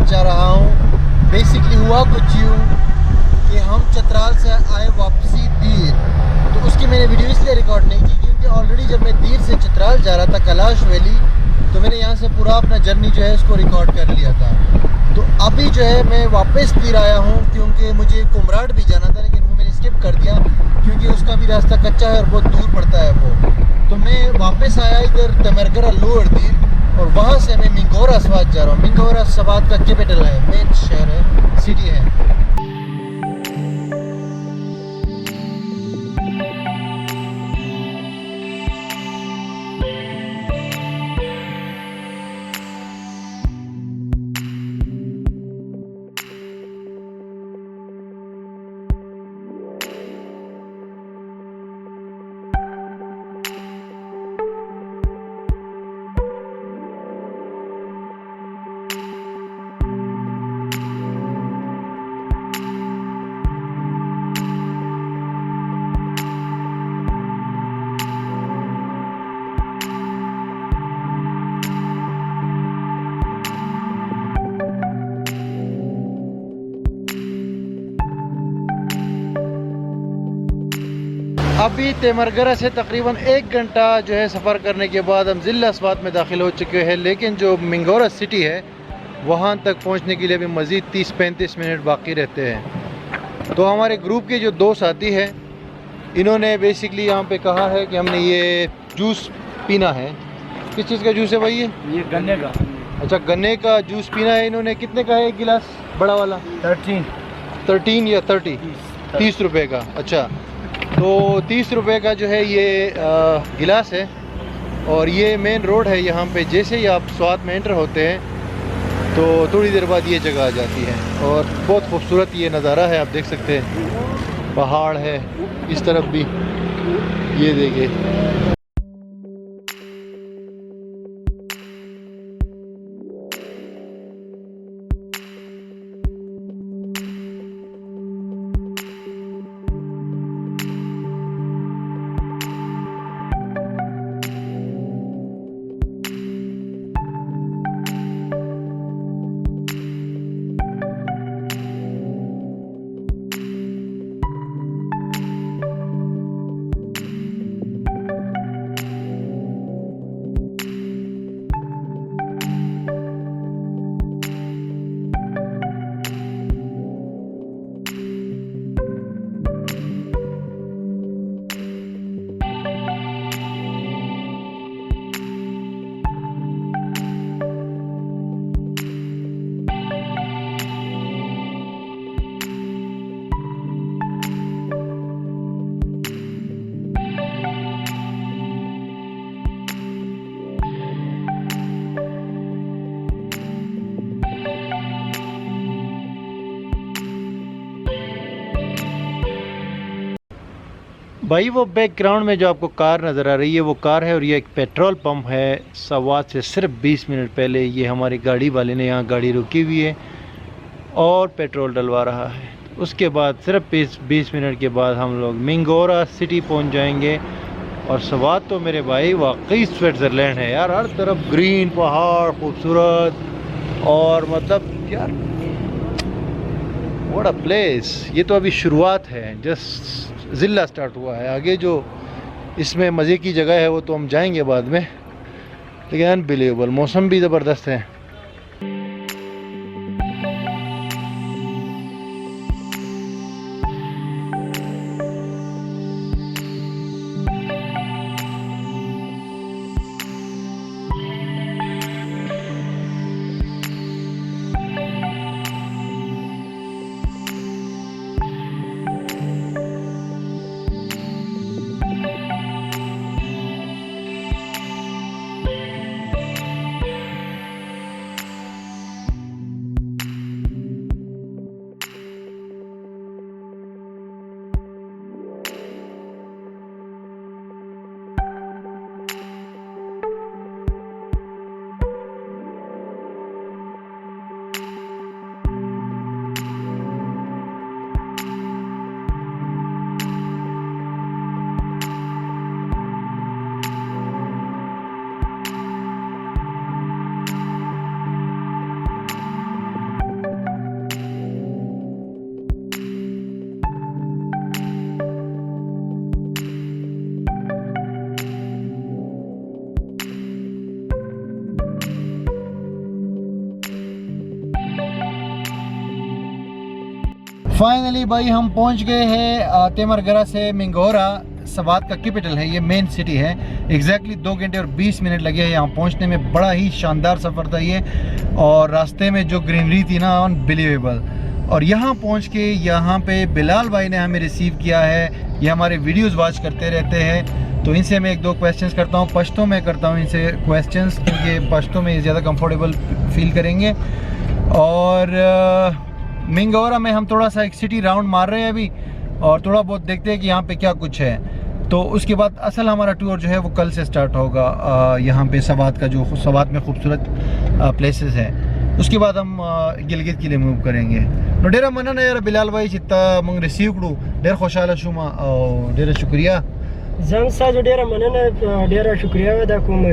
जा रहा हूँ। बेसिकली हुआ कुछ यूँ कि हम चतराल से आए वापसी दीर, तो उसकी मैंने वीडियो इसलिए रिकॉर्ड नहीं की क्योंकि ऑलरेडी जब मैं दीर से चतराल जा रहा था कैलाश वैली, तो मैंने यहाँ से पूरा अपना जर्नी जो है उसको रिकॉर्ड कर लिया था। तो अभी जो है मैं वापस दीर आया हूँ क्योंकि मुझे कुमराड भी जाना था, लेकिन वो मैंने स्किप कर दिया क्योंकि उसका भी रास्ता कच्चा है और बहुत दूर पड़ता है वो। तो मैं वापस आया इधर तेमरगरा लोअर दीर, और वहाँ से मैं मिंगोरा स्वात जा रहा हूँ। मिंगोरा स्वात का कैपिटल है, मेन शहर है, सिटी है। अभी तेमरगरा से तकरीबन 1 घंटा जो है सफ़र करने के बाद हम ज़िला स्वात में दाखिल हो चुके हैं, लेकिन जो मिंगोरा सिटी है वहाँ तक पहुँचने के लिए अभी मज़ीद 30-35 मिनट बाकी रहते हैं। तो हमारे ग्रुप के जो 2 साथी हैं, इन्होंने बेसिकली यहाँ पे कहा है कि हमने ये जूस पीना है। किस चीज़ का जूस है भाई ये गन्ने का। अच्छा, गन्ने का जूस पीना है। इन्होंने कितने का है एक गिलास बड़ा वाला? 13 या 30 रुपये का। अच्छा, तो 30 रुपये का जो है ये गिलास है। और ये मेन रोड है यहाँ पे। जैसे ही आप स्वात में एंटर होते हैं तो थोड़ी देर बाद ये जगह आ जाती है, और बहुत खूबसूरत ये नज़ारा है। आप देख सकते हैं पहाड़ है इस तरफ भी, ये देखिए। भाई वो बैकग्राउंड में जो आपको कार नज़र आ रही है वो कार है, और ये एक पेट्रोल पंप है। स्वात से सिर्फ 20 मिनट पहले ये हमारी गाड़ी वाले ने यहाँ गाड़ी रुकी हुई है और पेट्रोल डलवा रहा है। उसके बाद सिर्फ 20 मिनट के बाद हम लोग मिंगोरा सिटी पहुँच जाएंगे। और स्वात तो मेरे भाई वाकई स्विट्ज़रलैंड है यार, हर तरफ ग्रीन पहाड़ खूबसूरत, और मतलब यार व्हाट अ प्लेस। ये तो अभी शुरुआत है, जस्ट ज़िला स्टार्ट हुआ है। आगे जो इसमें मज़े की जगह है वो तो हम जाएंगे बाद में, लेकिन अनबिलीवेबल। मौसम भी ज़बरदस्त है। फाइनली भाई हम पहुंच गए हैं तेमरगरा से मिंगोरा। सवात का कैपिटल है, ये मेन सिटी है। एग्जैक्टली 2 घंटे और 20 मिनट लगे हैं यहाँ पहुंचने में। बड़ा ही शानदार सफ़र था ये, और रास्ते में जो ग्रीनरी थी ना, अनबिलीवेबल। और यहाँ पहुँच के यहाँ पे बिलाल भाई ने हमें रिसीव किया है। ये हमारे वीडियोस वॉच करते रहते हैं, तो इनसे मैं 1-2 क्वेश्चंस करता हूँ। पश्तो में करता हूँ इनसे क्वेश्चंस, क्योंकि पश्तो में ज़्यादा कंफर्टेबल फील करेंगे। और मिंगोरा में हम थोड़ा सा एक सिटी राउंड मार रहे हैं अभी, और थोड़ा बहुत देखते हैं कि यहाँ पे क्या कुछ है। तो उसके बाद असल हमारा टूर जो है वो कल से स्टार्ट होगा। यहाँ पे सवात का, जो सवात में खूबसूरत प्लेसेस है, उसके बाद हम गिलगित के लिए मूव करेंगे। नो डेरा मनना यार बिलाल भाई चित्ता मंग रिसीव करू डेर खुशाला शुमा और डेरा शुक्रिया। जम सा जो डेरा मनना डेरा शुक्रिया अदा कोम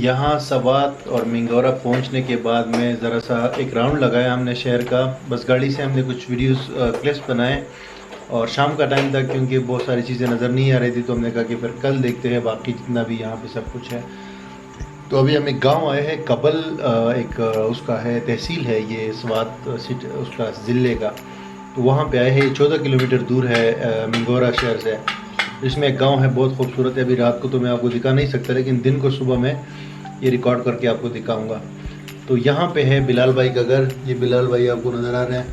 यहाँ सवात और मिंगोरा पहुँचने के बाद में ज़रा सा एक राउंड लगाया हमने शहर का। बस गाड़ी से हमने कुछ वीडियोस क्लिप्स बनाए, और शाम का टाइम था क्योंकि बहुत सारी चीज़ें नज़र नहीं आ रही थी, तो हमने कहा कि फिर कल देखते हैं बाकी जितना भी यहाँ पे सब कुछ है। तो अभी हम एक गांव आए हैं, कबल एक उसका है, तहसील है ये सवात सिटी उसका ज़िले का। तो वहाँ पे आए हैं। ये 14 किलोमीटर दूर है मिंगोरा शहर से। इसमें एक गांव है, बहुत खूबसूरत है। अभी रात को तो मैं आपको दिखा नहीं सकता, लेकिन दिन को सुबह में ये रिकॉर्ड करके आपको दिखाऊंगा। तो यहाँ पे है बिलाल भाई का घर। ये बिलाल भाई आपको नज़र आ रहे हैं।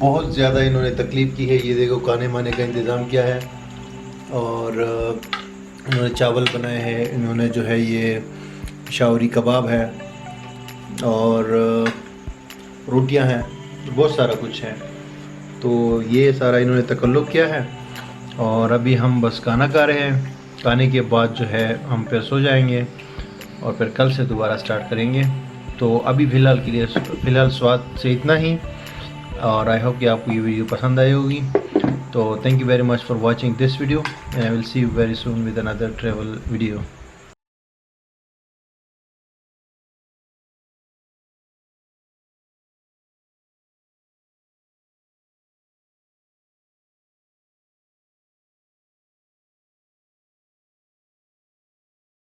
बहुत ज़्यादा इन्होंने तकलीफ़ की है। ये देखो खाने माने का इंतज़ाम किया है, और इन्होंने चावल बनाए हैं। इन्होंने जो है ये शावरी कबाब है, और रोटियां हैं, बहुत सारा कुछ है। तो ये सारा इन्होंने तकल्लुफ़ किया है। और अभी हम बस खाना खा रहे हैं। खाने के बाद जो है हम फिर सो जाएंगे, और फिर कल से दोबारा स्टार्ट करेंगे। तो अभी फ़िलहाल स्वाद से इतना ही, और आई होप कि आपको ये वीडियो पसंद आई होगी। तो thank you very much for watching this video, and I will see you very soon with another travel video.